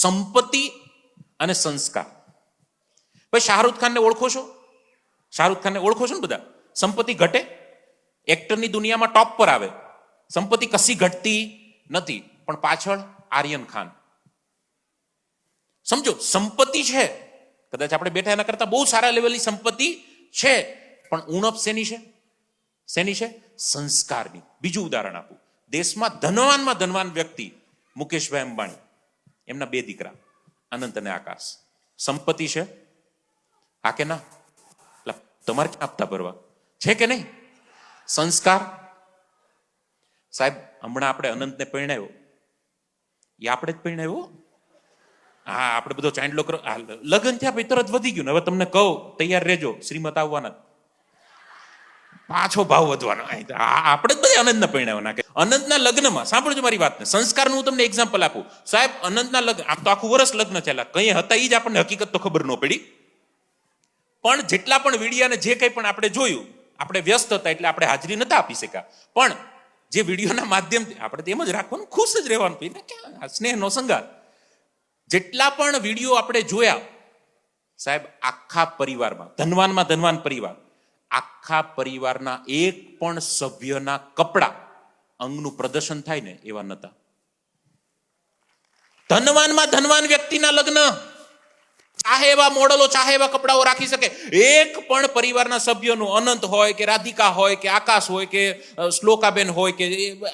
સંપત્તિ અને સંસ્કાર. ભાઈ શાહરૂખ ખાનને ઓળખો છો? શાહરૂખ ખાનને ઓળખો છો ને બધા? સંપત્તિ ઘટે, એક્ટરની દુનિયામાં ટોપ પર આવે, સંપત્તિ કશી ઘટતી નથી, પણ પાછળ આર્યન ખાન. સમજો, સંપત્તિ છે, કદાચ આપણે બેઠા એના કરતા બહુ સારા લેવલની સંપત્તિ છે, પણ ઉણપ શેની છે? શેની છે? સંસ્કારની. બીજું ઉદાહરણ આપું. દેશમાં ધનવાનમાં ધનવાન વ્યક્તિ મુકેશભાઈ અંબાણી, એમના 2 દીકરા અનંત અને આકાશ. સંપત્તિ છે? હા કે ના? તમારે ક્યાં આપતા ભરવા છે કે નહીં? સંસ્કાર. સાહેબ, હમણાં આપણે અનંતને પરણાવ્યો, એ આપણે જ પરણાવ્યો. હા, આપણે બધો ચાંદલો કરો, લગ્ન થયા પછી તરત વધી ગયું ને. હવે તમને કહું, તૈયાર રહેજો, શ્રીમત આવવાના, પાછો ભાવ વધવાનો. આપણે જ બધા અનંતના પરણાવવાના. અનંતના લગ્નમાં સાંભળજો મારી વાતને, સંસ્કારનું હું તમને એક્ઝામ્પલ આપું. સાહેબ, અનંતના લગ્ન, આમ તો આખું વર્ષ લગ્ન થયેલા, કઈ હતા એ જ આપણને હકીકત તો ખબર ન પડી, પણ જેટલા પણ વિડીયો અને જે કંઈ પણ આપણે જોયું, આપણે વ્યસ્ત હતા એટલે આપણે હાજરી નતા આપી શક્યા, પણ જે વિડીયોના માધ્યમથી આપણે તો એમ જ રાખવાનું, ખુશ જ રહેવાનું, સ્નેહનો સંગાર. જેટલા પણ વિડીયો આપણે જોયા, સાહેબ, આખા પરિવારમાં, ધનવાનમાં ધનવાન પરિવાર, આખા પરિવારના એક પણ સભ્યના કપડા, અંગનું પ્રદર્શન થાય ને એવા નતા. ધનવાનમાં ધનવાન વ્યક્તિના લગ્ન, ચાહે એવા મોડલો, ચાહે એવા કપડાઓ રાખી શકે, એક પણ પરિવારના સભ્યોનું, અનંત હોય કે રાધિકા હોય કે આકાશ હોય કે શ્લોકાબેન હોય કે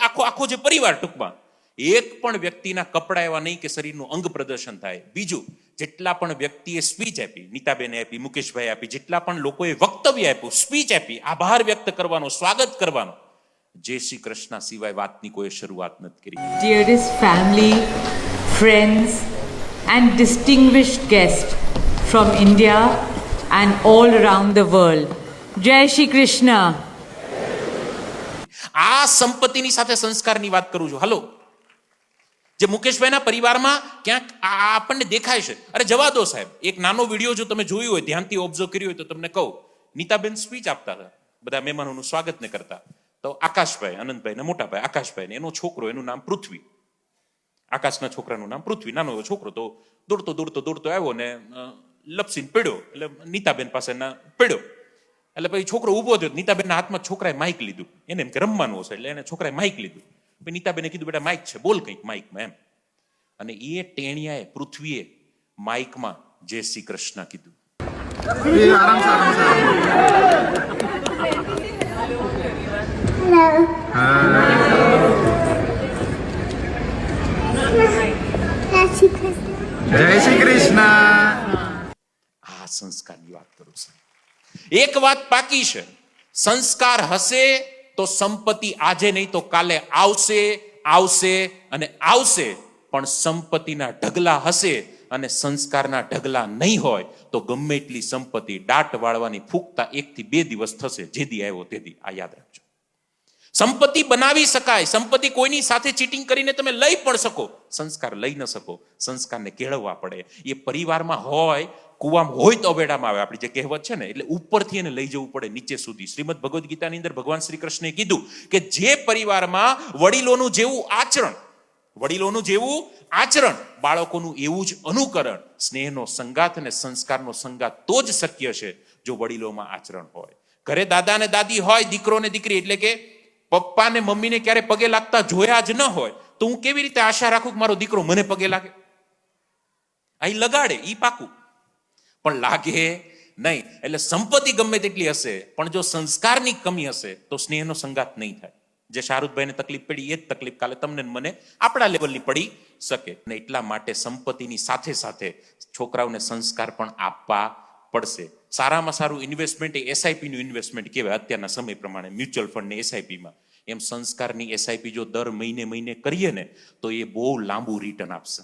આખો જે પરિવાર, ટૂંકમાં એક પણ વ્યક્તિના કપડા એવા નહીં કે શરીરનું અંગ પ્રદર્શન થાય. બીજું, જેટલા પણ વ્યક્તિએ સ્પીચ આપી, નીતાબેને આપી, મુકેશભાઈ આપી, જેટલા પણ લોકોએ વક્તવ્ય આપ્યું, સ્પીચ આપી, આભાર વ્યક્ત કરવાનો, સ્વાગત કરવાનો, જય શ્રી કૃષ્ણ સિવાય વાતની કોઈ શરૂઆત નથી કરી. Dearest family, friends and distinguished guests from India and all around the world, Jai Shri Krishna. આ સંપત્તિની સાથે સંસ્કારની વાત કરું છું. હલો, જે મુકેશભાઈના પરિવારમાં ક્યાંક આપણને દેખાય છે. અરે જવા દો સાહેબ, એક નાનો વિડીયો જો તમે જોયું હોય, ધ્યાનથી ઓબ્ઝર્વ કર્યું હોય તો તમને કહું, નીતાબેન સ્પીચ આપતા હતા, બધા મહેમાનોનું સ્વાગત ને કરતા, તો આકાશભાઈ, અનંતભાઈ ને મોટાભાઈ, આકાશભાઈ ને એનો છોકરો, એનું નામ પૃથ્વી, આકાશના છોકરાનું નામ પૃથ્વી, નાનો એવો છોકરો, તો દોડતો દોડતો દોડતો આવ્યો ને લપસીને પડ્યો, એટલે નીતાબેન પાસે પડ્યો, એટલે પછી છોકરો ઊભો થયો, નીતાબેનના હાથમાં છોકરાએ માઇક લીધું, એને એમ કે રમવાનું હશે, એટલે એને છોકરાએ માઇક લીધું. પછી નીતાબેને કીધું, બેટા માઇક છે, બોલ કંઈક માઇકમાં, એમ. અને એ ટેણિયાએ, પૃથ્વીએ માઇકમાં જય શ્રી કૃષ્ણ કીધું. જય શ્રી કૃષ્ણ. આ સંસ્કારની વાત કરું છું. એક વાત પાકી છે, સંસ્કાર હશે તો સંપત્તિ આજે નહીં તો કાલે આવશે, આવશે અને આવશે. પણ સંપત્તિના ઢગલા હશે અને સંસ્કારના ઢગલા નહીં હોય તો ગમે એટલી સંપત્તિ દાટ વાળવાની ફૂંકતા 1 થી 2 દિવસ થશે, જેદી આવ્યો તેદી. આ યાદ રાખજો. સંપત્તિ બનાવી શકાય, સંપત્તિ કોઈની સાથે ચીટિંગ કરીને તમે લઈ પણ શકો, સંસ્કાર લઈ ન શકો. સંસ્કારને કેળવવા પડે. એ પરિવારમાં હોય, કુવામાં હોય તો અવેડામાં આવે, આપણી જે કહેવત છે ને, એટલે ઉપરથી એને લઈ જવું પડે નીચે સુધી. શ્રીમદ ભગવદ્ ગીતાની અંદર ભગવાન શ્રી કૃષ્ણે કીધું કે જે પરિવારમાં વડીલોનું જેવું આચરણ, વડીલોનું જેવું આચરણ, બાળકોનું એવું જ અનુકરણ, સ્નેહનો સંગાત અને સંસ્કારનો સંગાત તો જ શક્ય છે જો વડીલોમાં આચરણ હોય. ઘરે દાદા ને દાદી હોય, દીકરો ને દીકરી, એટલે કે પપ્પા ને મમ્મીને ક્યારે પગે લાગતા જોયા જ ન હોય, તો હું કેવી રીતે આશા રાખું કે મારો દીકરો મને પગે લાગે? અહીં લગાડે ઈ પાકું, પણ લાગે નહીં. એટલે સંપત્તિ ગમે તેટલી હશે, પણ જો સંસ્કારની કમી હશે તો સ્નેહનો સંગાત નહીં થાય. જે શાહરૂખભાઈને તકલીફ પડી એ જ તકલીફ કાલે તમને મને આપણા લેવલની પડી શકે. અને એટલા માટે સંપત્તિની સાથે સાથે છોકરાઓને સંસ્કાર પણ આપવા પડશે. સારામાં સારું ઇન્વેસ્ટમેન્ટ એ એસઆઈપી નું ઇન્વેસ્ટમેન્ટ કહેવાય અત્યારના સમય પ્રમાણે, મ્યુચ્યુઅલ ફંડ ને એસઆઈપીમાં. એમ સંસ્કારની એસઆઈપી જો દર મહિને મહિને કરીએ ને તો એ બહુ લાંબુ રિટર્ન આપશે.